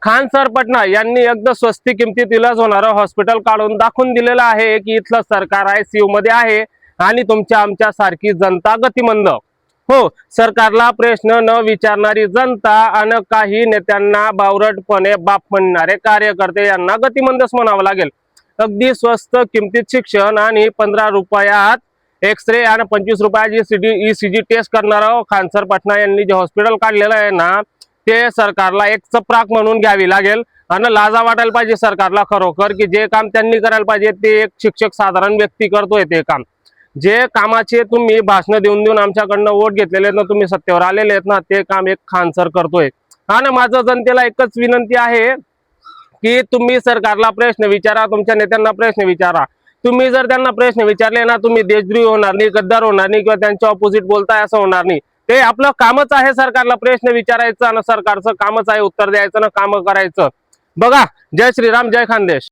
Khan sir Patna यांनी एकदा स्वस्ती किमतीत इलाज होणारं हॉस्पिटल काढून दाखवून दिलेलं आहे की इथलं सरकार ICU मध्ये आहे आणि तुमच्या आमच्या सारखी जनता गतिमंद। हो, सरकारला प्रश्न न विचारणारी जनता आणि काही नेत्यांना बावरटपणे बाप म्हणणारे कार्यकर्ते यांना गतिमंदच म्हणावं लागेल। अगदी स्वस्त किमतीत शिक्षण आणि 15 रुपयात एक्सरे आणि 25 रुपयाची ECG टेस्ट करणारा खानसर पटना यांनी जे हॉस्पिटल काढलेलं आहे ना, ते सरकारला एक चपराक म्हणून घ्यावी लागेल आणि लाजा वाटायला पाहिजे सरकारला खरोखर की जे काम त्यांनी करायला पाहिजे ते एक शिक्षक साधारण व्यक्ती करतोय ते काम। जे कामाचे तुम्ही भाषण देऊन देऊन आमच्याकडनं वोट घेतलेले आहेत ना, तुम्ही सत्तेवर आलेले आहेत ना, ते काम एक खान सर करतोय। आणि माझं जनतेला एकच विनंती आहे की तुम्ही सरकारला प्रश्न विचारा, तुमच्या नेत्यांना प्रश्न विचारा। तुम्ही जर त्यांना प्रश्न विचारले ना, तुम्ही देशद्रोही होणार नाही, गद्दार होणार नाही किंवा त्यांच्या ऑपोजिट बोलताय असं होणार नाही। ते आपलं कामच आहे सरकारला प्रश्न विचारायचं आणि सरकारचं कामच आहे उत्तर द्यायचं ना काम करायचं। बघा, जय श्रीराम, जय खानदेश।